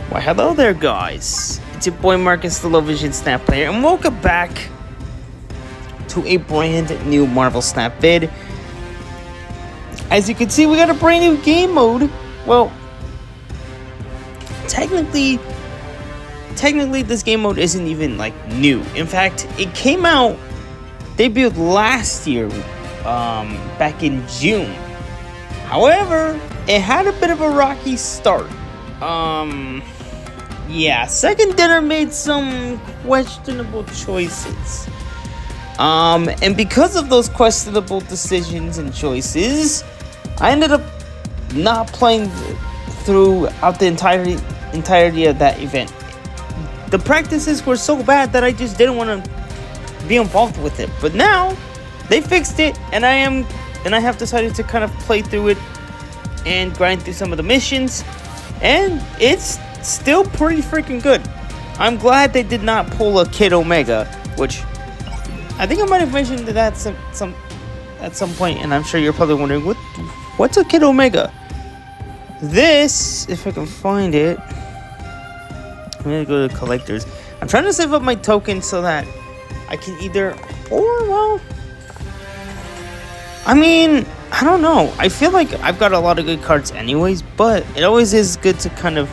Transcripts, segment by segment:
Why, hello there, guys. It's your boy Marcus, the Low Vision Snap Player, and welcome back to a brand new Marvel Snap vid. As you can see, we got a brand new game mode. Well, technically, this game mode isn't even like new. In fact, it came out, debuted last year, back in June. However, it had a bit of a rocky start. Yeah, Second Dinner made some questionable choices. And because of those questionable decisions and choices, I ended up not playing throughout the entirety of that event. The practices were so bad that I just didn't want to be involved with it. But now, they fixed it, and I have decided to kind of play through it and grind through some of the missions, and it's still pretty freaking good. I'm glad they did not pull a Kid Omega, which I think I might have mentioned that at some point, and I'm sure you're probably wondering what's a Kid Omega. This, if I can find it, I'm gonna go to collectors. I'm trying to save up my tokens so that I can I don't know. I feel like I've got a lot of good cards anyways, but it always is good to kind of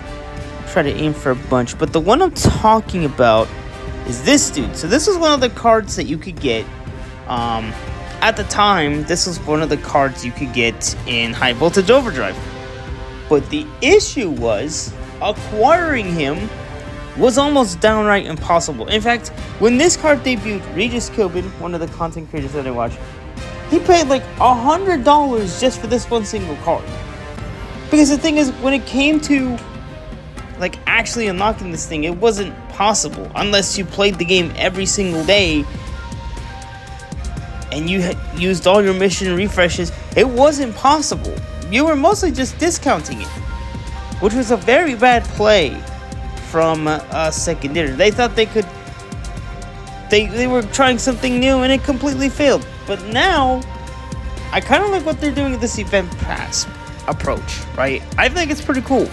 try to aim for a bunch. But the one I'm talking about is this dude. So this is one of the cards that you could get. At the time, this was one of the cards you could get in High Voltage Overdrive. But the issue was acquiring him was almost downright impossible. In fact, when this card debuted, Regis Kilbin, one of the content creators that I watch, he paid like $100 just for this one single card. Because the thing is, when it came to like actually unlocking this thing, it wasn't possible unless you played the game every single day and you had used all your mission refreshes. It wasn't possible. You were mostly just discounting it, which was a very bad play from Second Dinner. They thought they could. They were trying something new and it completely failed. But now, I kind of like what they're doing with this event pass approach, right? I think it's pretty cool.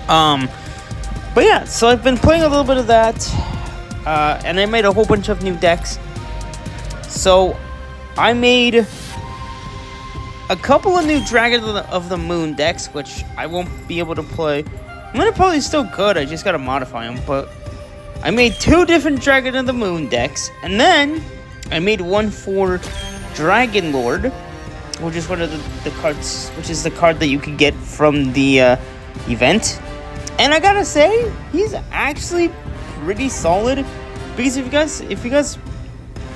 But yeah, so I've been playing a little bit of that, and I made a whole bunch of new decks. So, I made a couple of new Dragon of the Moon decks, which I won't be able to play. I'm gonna probably still could, I just gotta modify them, but I made 2 different Dragon of the Moon decks, and then I made one for Dragon Lord, which is one of the cards, which is the card that you could get from the event. And I gotta say, he's actually pretty solid. Because if you guys,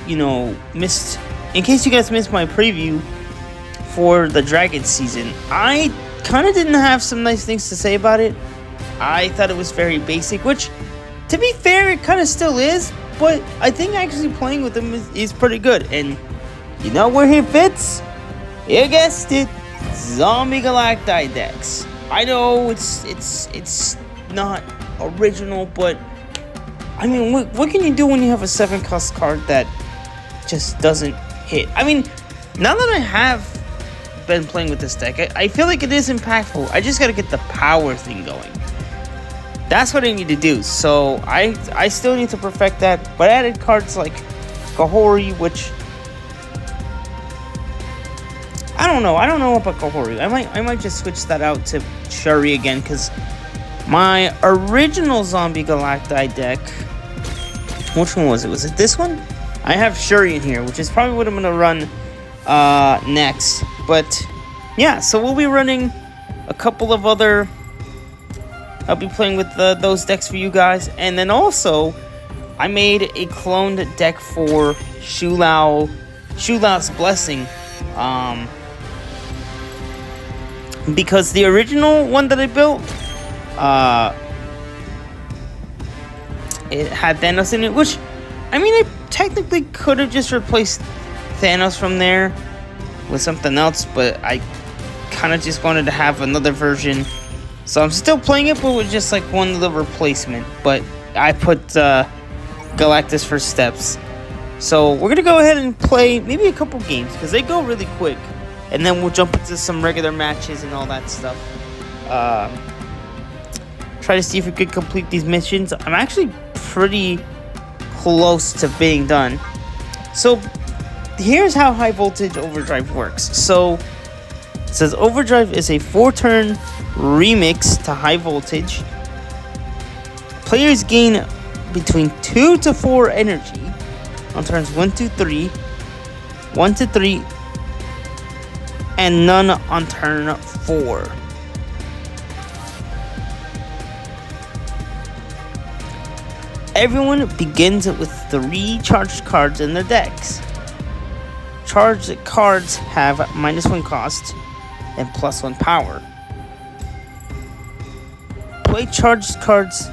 in case you guys missed my preview for the Dragon season, I kind of didn't have some nice things to say about it. I thought it was very basic, which, to be fair, it kind of still is. But I think actually playing with him is pretty good. And you know where he fits? You guessed it. Zombie Galacti decks. I know it's not original, but I mean, what can you do when you have a 7-cost card that just doesn't hit? I mean, now that I have been playing with this deck, I feel like it is impactful. I just gotta get the power thing going. That's what I need to do. So I still need to perfect that. But I added cards like Kahori, which I don't know about Kahori. I might just switch that out to Shuri again, because my original Zombie Galacti deck, which one was it? Was it this one? I have Shuri in here, which is probably what I'm gonna run next. But yeah, so we'll be running a couple of other. I'll be playing with those decks for you guys. And then also, I made a cloned deck for Shulau's Blessing. Because the original one that I built, it had Thanos in it. Which, I mean, I technically could have just replaced Thanos from there with something else. But I kind of just wanted to have another version. So I'm still playing it, but with just like one little replacement. But I put Galactus First Steps. So we're going to go ahead and play maybe a couple games, because they go really quick. And then we'll jump into some regular matches and all that stuff. try to see if we could complete these missions. I'm actually pretty close to being done. So here's how high voltage overdrive works. So it says overdrive is a 4-turn remix to high voltage. Players gain between 2 to 4 energy on turns 1 to 3, 1 to 3, and none on turn 4. Everyone begins with 3 charged cards in their decks. Charged cards have -1 cost and +1 power. Playing charged cards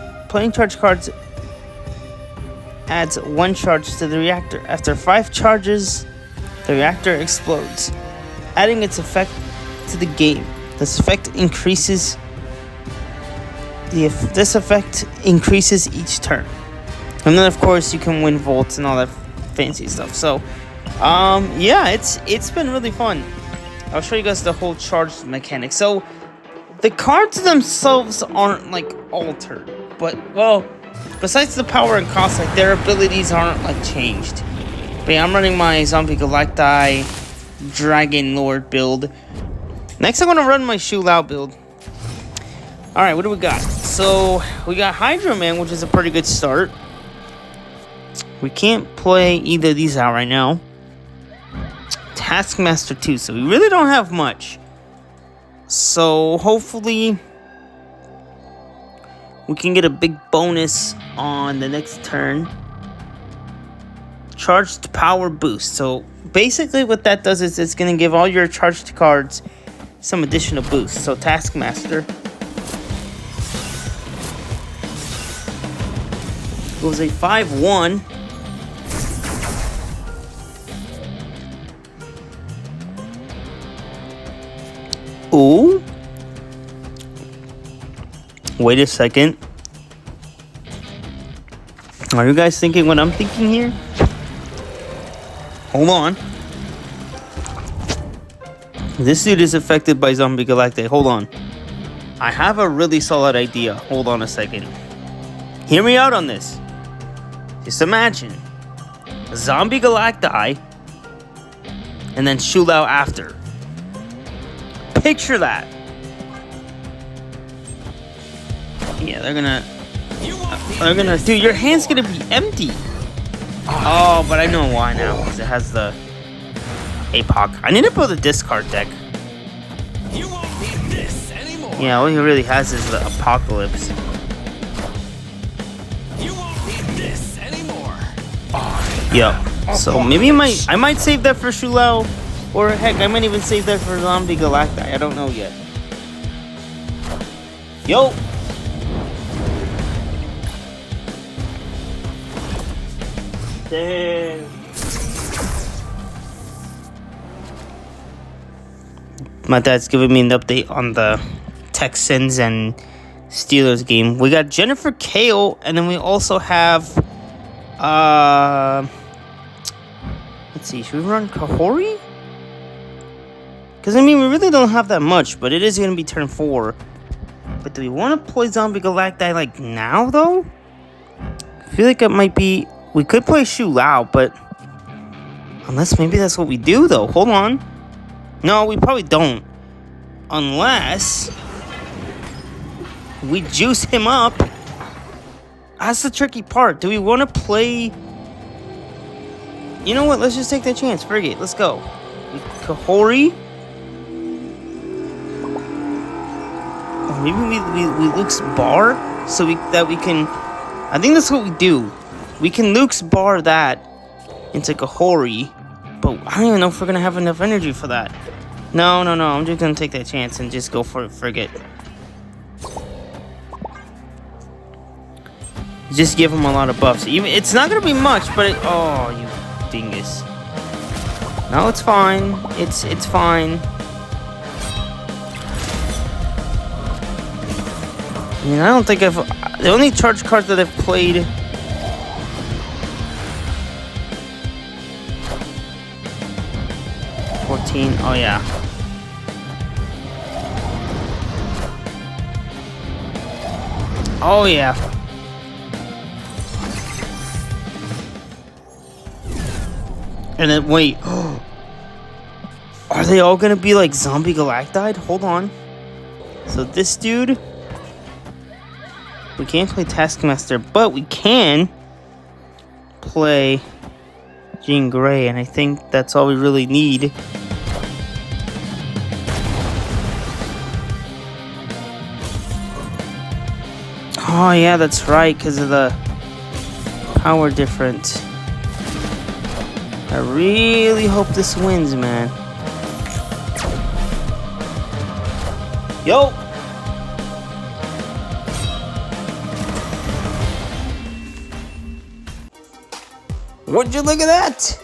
adds 1 charge to the reactor. After 5 charges, the reactor explodes, adding its effect to the game. This effect increases each turn. And then of course you can win volts and all that fancy stuff. So yeah, it's been really fun. I'll show you guys the whole charge mechanic. So the cards themselves aren't like altered, but well, besides the power and cost, like their abilities aren't like changed. But yeah, I'm running my Zombie Galacti Dragon Lord build. Next I'm gonna run my Shu Lao build. Alright, what do we got? So we got Hydro Man, which is a pretty good start. We can't play either of these out right now. Taskmaster 2, so we really don't have much. So hopefully we can get a big bonus on the next turn. Charged power boost. So basically what that does is it's going to give all your charged cards some additional boost. So Taskmaster goes a 5-1. Ooh. Wait a second. Are you guys thinking what I'm thinking here? Hold on. This dude is affected by Zombie Galactic. Hold on. I have a really solid idea. Hold on a second. Hear me out on this. Just imagine Zombie Galacti and then Shu Lao after. Picture that. Yeah, they're gonna, dude, your hand's gonna be empty. Oh, but I know why now, because it has the APOC. I need to build a discard deck. You won't need this anymore. Yeah, all he really has is the Apocalypse. You won't need this anymore. Yeah. So maybe I might save that for Shu Lao, or heck, I might even save that for Zombie Galacti. I don't know yet. Yo. Damn. My dad's giving me an update on the Texans and Steelers game. We got Jennifer Kale, and then we also have let's see, should we run Kahori? Because I mean, we really don't have that much, but it is going to be turn 4. But do we want to play Zombie Galacti like now though? I feel like it might be. We could play Shu Lao, but unless maybe that's what we do though. Hold on. No, we probably don't. Unless we juice him up. That's the tricky part. Do we want to play? You know what? Let's just take that chance. Frig it. Let's go. Kahori. Or maybe we Luke's bar so we can. I think that's what we do. We can Luke's bar that into Kahori, but I don't even know if we're gonna have enough energy for that. No. I'm just gonna take that chance and just go for it. Forget. Just give him a lot of buffs. Even it's not gonna be much, but oh, you dingus. No, it's fine. It's fine. I mean, I don't think the only charge cards that I've played. Oh yeah. Oh, yeah. And then, wait. Are they all gonna be like zombie Galactide? Hold on. So this dude... We can't play Taskmaster, but we can play Jean Grey, and I think that's all we really need. Oh yeah, that's right, because of the power difference. I really hope this wins, man. Yo! Would you look at that?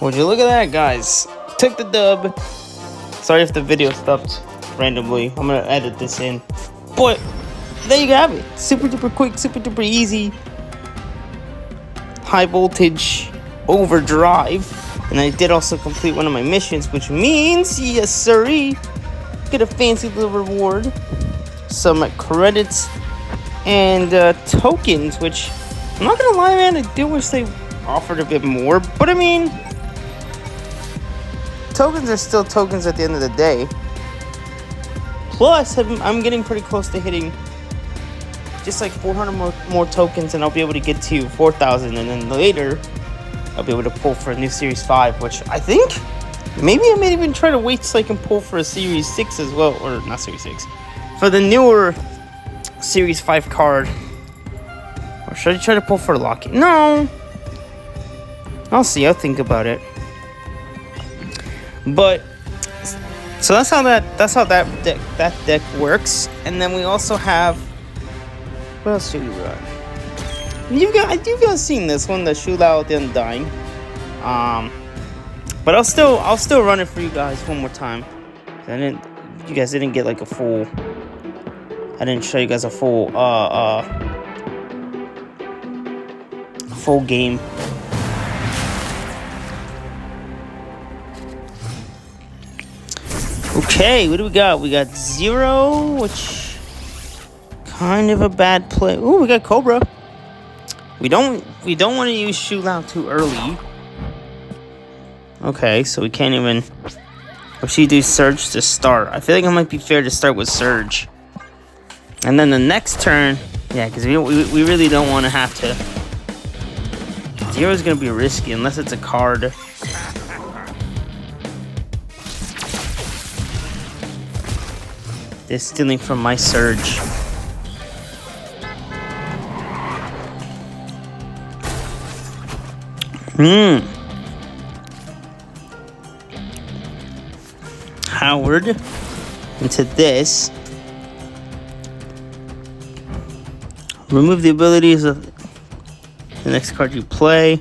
Would you look at that, guys? Took the dub. Sorry if the video stopped randomly. I'm gonna edit this in. But there you have it. Super duper quick, super duper easy. High voltage overdrive. And I did also complete one of my missions, which means, yes sirree, get a fancy little reward. Some credits and tokens, which I'm not gonna lie, man, I do wish they offered a bit more, but I mean, tokens are still tokens at the end of the day. Plus, I'm getting pretty close to hitting just like 400 more tokens, and I'll be able to get to 4,000, and then later I'll be able to pull for a new Series 5, which I think maybe I may even try to wait so I can pull for a Series 6 as well, or not Series 6, for the newer Series 5 card. Or should I try to pull for a Locket? No. I'll see. I'll think about it. But so that's how that deck works. And then we also have, what else should we run? You guys seen this one, the Shootout the Undying. But I'll still run it for you guys one more time. You guys didn't get like a full. I didn't show you guys a full game. Okay, what do we got? We got Zero, which kind of a bad play. Ooh, we got Cobra. We don't want to use Shootout too early. Okay, so we can't even. Or should we do Surge to start? I feel like it might be fair to start with Surge. And then the next turn, yeah, because we really don't want to have to. Zero is going to be risky unless it's a card. They're stealing from my Surge. Howard into this. Remove the abilities of the next card you play.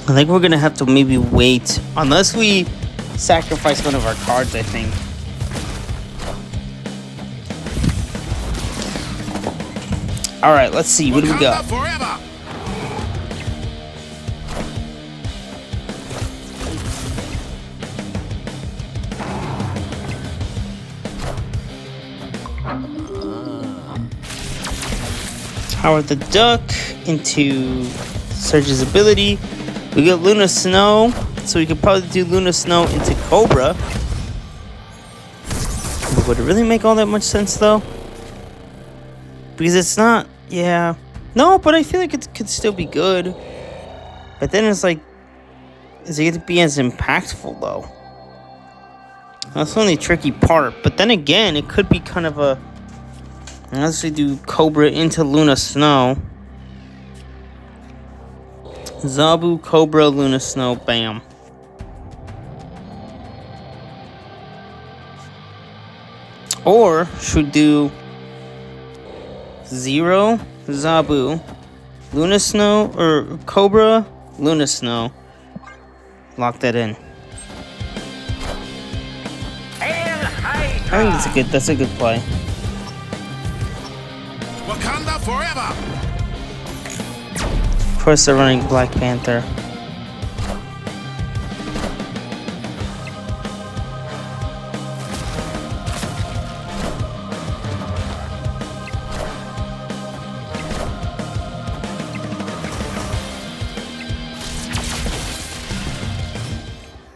I think we're gonna have to maybe wait, unless we sacrifice one of our cards, I think. Alright, let's see, what do we got? Howard the Duck into Surge's ability. We get Luna Snow, so we could probably do Luna Snow into Cobra. But would it really make all that much sense, though? Because it's not, yeah. No, but I feel like it could still be good. But then it's like, is it going to be as impactful, though? That's the only tricky part. But then again, it could be kind of a, unless we do Cobra into Luna Snow. Zabu, Cobra, Luna Snow, bam. Or should we do Zero, Zabu, Luna Snow, or Cobra, Luna Snow. Lock that in. I think that's a good play. Wakanda forever. Of course, they're running Black Panther.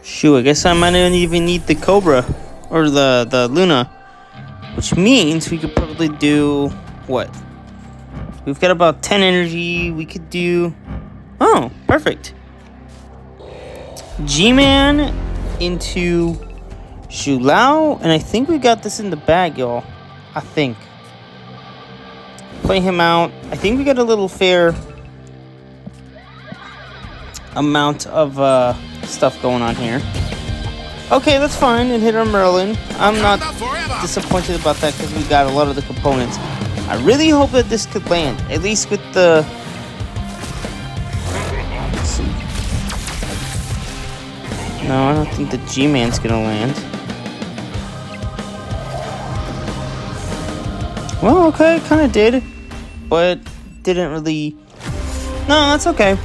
Shoot, I guess I might not even need the Cobra or the Luna, which means we could probably do what? We've got about 10 energy. We could do. Oh, perfect. G-Man into Shu Lao, and I think we got this in the bag, y'all. I think. Play him out. I think we got a little fair amount of stuff going on here. Okay, that's fine. It hit our Merlin. I'm not disappointed about that because we got a lot of the components. I really hope that this could land, at least with the. Let's see. No, I don't think the G-Man's gonna land. Well, okay, kind of did, but didn't really. No, that's okay.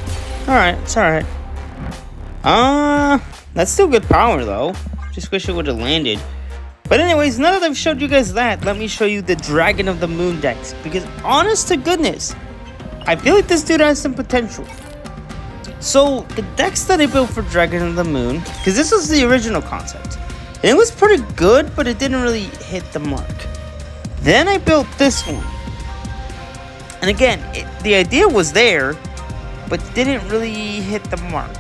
Alright, it's alright. That's still good power, though. Just wish it would have landed. But anyways, now that I've showed you guys that, let me show you the Dragon of the Moon decks. Because, honest to goodness, I feel like this dude has some potential. So, the decks that I built for Dragon of the Moon, because this was the original concept. And it was pretty good, but it didn't really hit the mark. Then I built this one. And again, the idea was there, but didn't really hit the mark.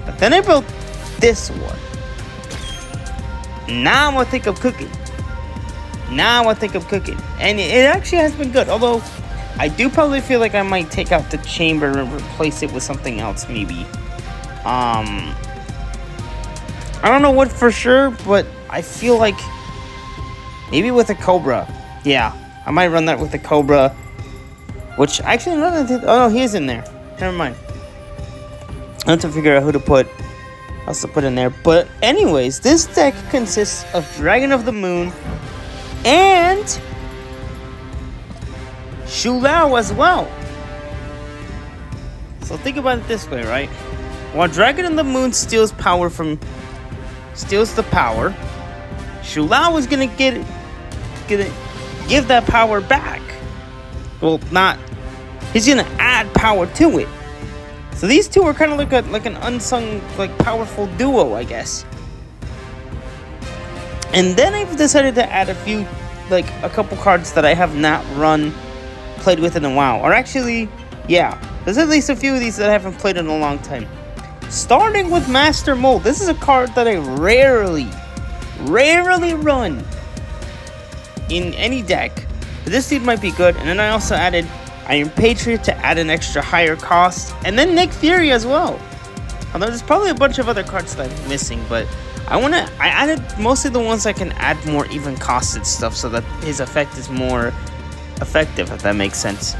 But then I built this one. Now I'm gonna think of cooking. And it actually has been good. Although, I do probably feel like I might take out the chamber and replace it with something else, maybe. I don't know what for sure, but I feel like maybe with a Cobra. Yeah, I might run that with a Cobra. Which, actually, oh no, he is in there. Never mind. I have to figure out who to put in there. But anyways, this deck consists of Dragon of the Moon and Shu Lao as well. So think about it this way, right? While Dragon of the Moon steals the power, Shu Lao is gonna give that power back. Well, not. He's gonna add power to it. So these two are kind of like an unsung, like, powerful duo, I guess. And then I've decided to add a couple cards that I have not played with in a while. Or actually, yeah, there's at least a few of these that I haven't played in a long time. Starting with Master Mold. This is a card that I rarely run in any deck. But this dude might be good. And then I also added Iron Patriot to add an extra higher cost, and then Nick Fury as well. Although there's probably a bunch of other cards that I'm missing, but I added mostly the ones that can add more even costed stuff so that his effect is more effective, if that makes sense.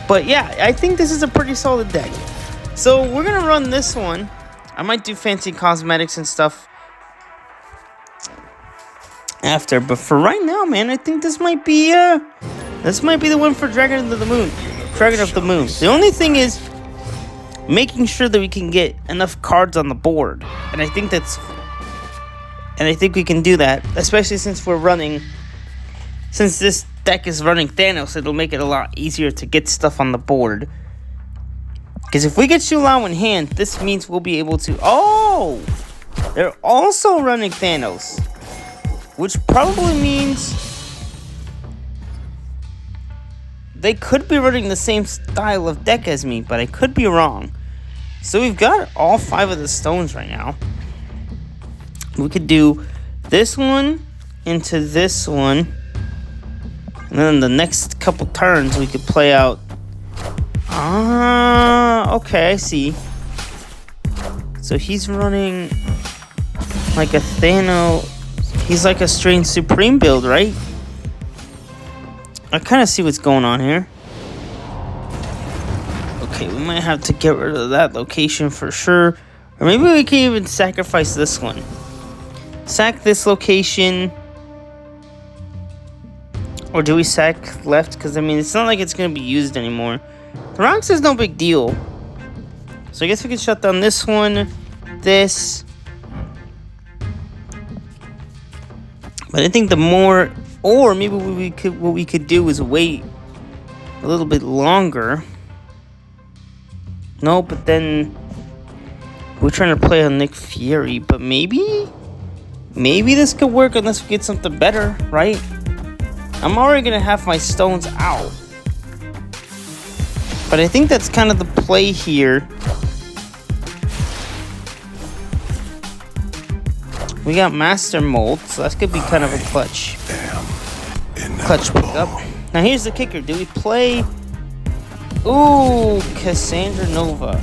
But yeah, I think this is a pretty solid deck. So we're gonna run this one. I might do fancy cosmetics and stuff after, but for right now, man, I think this might be the one for Dragon of the Moon. The only thing is making sure that we can get enough cards on the board, and I think we can do that, especially since this deck is running Thanos. It'll make it a lot easier to get stuff on the board. Because if we get Shu Lao in hand, this means we'll be able to. Oh, they're also running Thanos, which probably means they could be running the same style of deck as me, but I could be wrong. So we've got all 5 of the stones right now. We could do this one into this one. And then the next couple turns we could play out. Okay, I see. So he's running like a Thanos. He's like a Strange Supreme build, right? I kind of see what's going on here. Okay, we might have to get rid of that location for sure. Or maybe we can even sacrifice this one. Sack this location. Or do we sack left? Because, I mean, it's not like it's going to be used anymore. The rocks is no big deal. So I guess we could shut down this one, this. But I think the more, or maybe what we could do is wait a little bit longer. No, but then we're trying to play on Nick Fury. But maybe this could work unless we get something better, right? I'm already gonna have my stones out. But I think that's kind of the play here. We got Master Mold, so that's gonna be kind of a clutch pickup. Now here's the kicker: do we play? Ooh, Cassandra Nova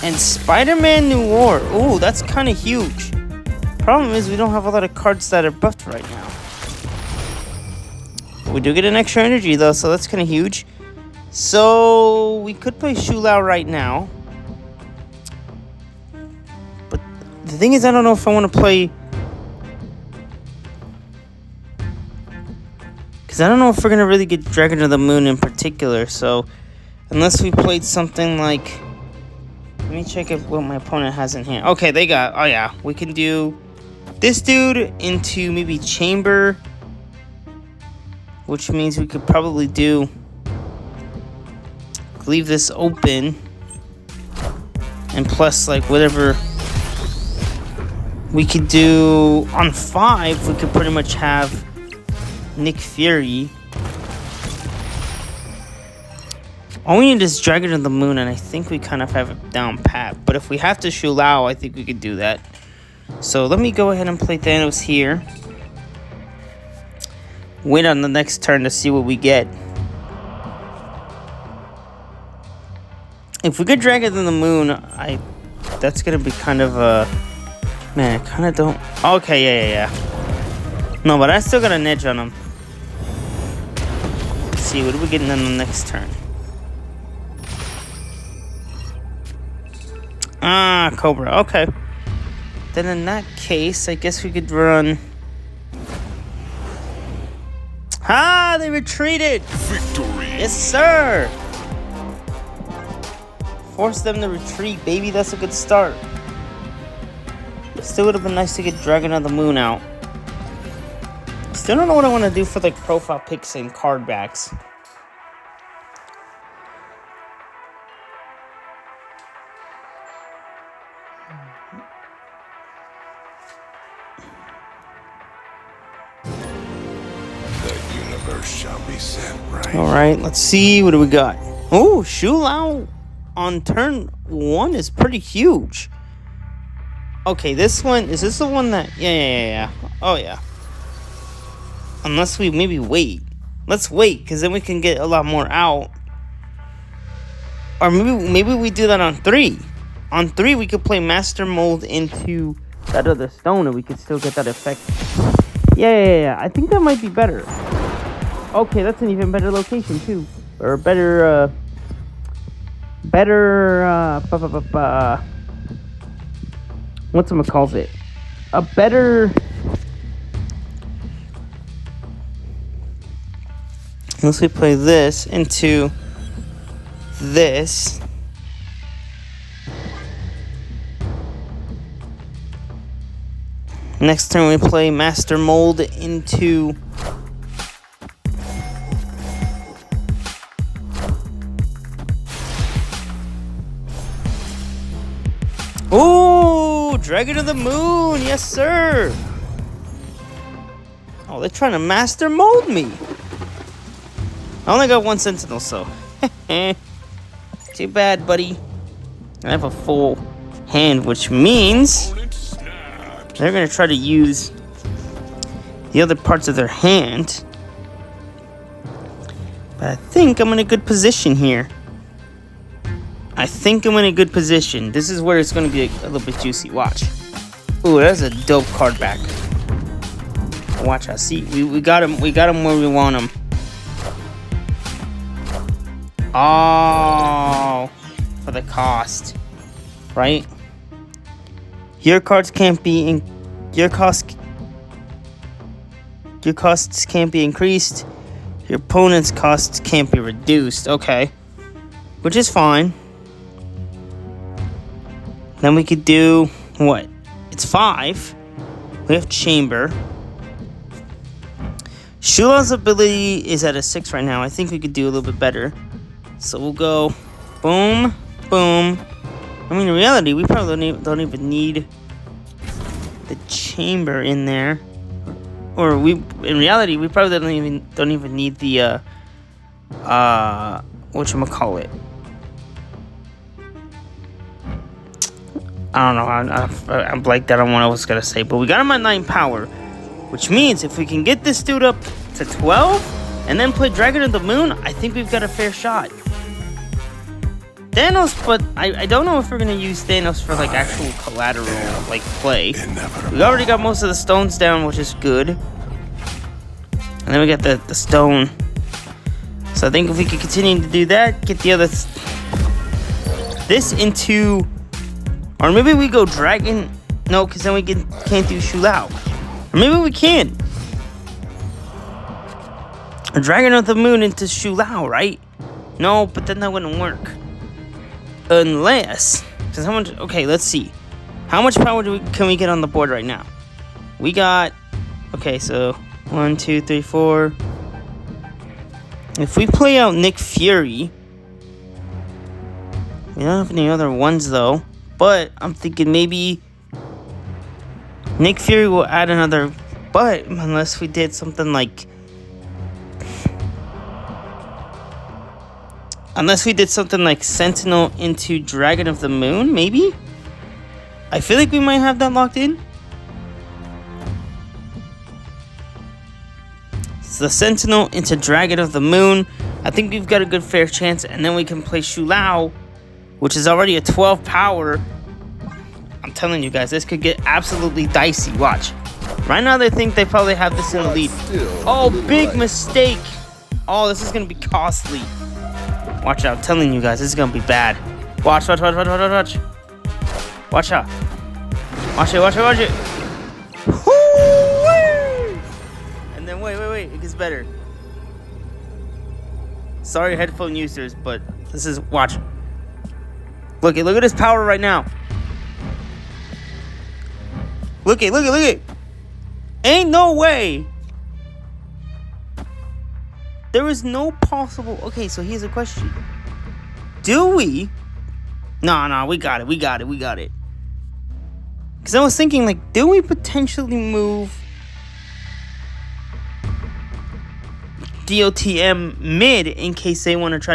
and Spider-Man Noir. Ooh, that's kind of huge. Problem is we don't have a lot of cards that are buffed right now. We do get an extra energy though, so that's kind of huge. So we could play Shu Lao right now. The thing is, I don't know if I want to play, because I don't know if we're going to really get Dragon of the Moon in particular, so unless we played something like, let me check what my opponent has in hand. Okay, they got, oh yeah, we can do this dude into maybe Chamber, which means we could probably leave this open, and plus like whatever we could do on 5, we could pretty much have Nick Fury. All we need is Dragon of the Moon, and I think we kind of have it down pat. But if we have to Shu Lao, I think we could do that. So let me go ahead and play Thanos here. Wait on the next turn to see what we get. If we get Dragon of the Moon, that's gonna be kind of a... Man, I kind of don't... Okay, yeah. No, but I still got an edge on him. Let's see, what are we getting on the next turn? Ah, Cobra. Okay. Then in that case, I guess we could run... Ah, they retreated! Victory! Yes, sir! Force them to retreat, baby. That's a good start. Still would have been nice to get Dragon of the Moon out. Still don't know what I want to do for like profile picks and card backs. The universe shall be set right. Alright, let's see. What do we got? Oh, Shu Lao on turn 1 is pretty huge. Okay, this one, is this the one that... Yeah. Oh, yeah. Unless we maybe wait. Let's wait, because then we can get a lot more out. Or maybe we do that on 3. On 3, we could play Master Mold into that other stone, and we could still get that effect. Yeah. I think that might be better. Okay, that's an even better location, too. Or better, whatchamacalls it? A better... Unless we play this into this. Next turn we play Master Mold into... Ooh, Dragon of the Moon, yes sir. Oh, they're trying to Master Mold me. I only got 1 Sentinel, so too bad, buddy. I have a full hand, which means they're gonna try to use the other parts of their hand. But I think I'm in a good position here. This is where it's going to be a little bit juicy. Watch. Ooh, that's a dope card back. Watch out. See, we got him. We got him where we want him. Oh, for the cost, right? Your cards can't be in. Your cost. Your costs can't be increased. Your opponent's costs can't be reduced. Okay. Which is fine. Then we could do what? It's 5. We have Chamber. Shula's ability is at a 6 right now. I think we could do a little bit better. So we'll go boom, boom. I mean, in reality, we probably don't even need the Chamber in there. Or in reality, we probably don't even need the whatchamacallit. I don't know. I'm blanked out on what I was gonna say, but we got him at 9 power, which means if we can get this dude up to 12 and then play Dragon of the Moon, I think we've got a fair shot. Thanos, but I don't know if we're gonna use Thanos for like actual collateral like play. We already got most of the stones down, which is good. And then we got the stone. So I think if we could continue to do that, get the other this into. Or maybe we go Dragon. No, because then we can't do Shulao. Or maybe we can. Or Dragon of the Moon into Shulao, right? No, but then that wouldn't work. Unless. Because how much. Okay, let's see. How much power can we get on the board right now? We got. Okay, so 1, 2, 3, 4. If we play out Nick Fury. We don't have any other ones though. But I'm thinking maybe Nick Fury will add another. But unless we did something like. Unless we did something like Sentinel into Dragon of the Moon, maybe? I feel like we might have that locked in. So the Sentinel into Dragon of the Moon. I think we've got a good fair chance. And then we can play Shulao, which is already a 12 power. I'm telling you guys, this could get absolutely dicey. Watch. Right now they think they probably have this in the lead. Oh, big mistake. Oh, this is going to be costly. Watch out. I'm telling you guys, this is going to be bad. Watch. Watch out. Watch it. Woo-wee! And then wait. It gets better. Sorry, headphone users, but this is... Watch. Look at his power right now. Look it. Ain't no way. There is no possible... Okay, so here's a question. Do we... No, we got it. Because I was thinking, like, do we potentially move DOTM mid in case they want to try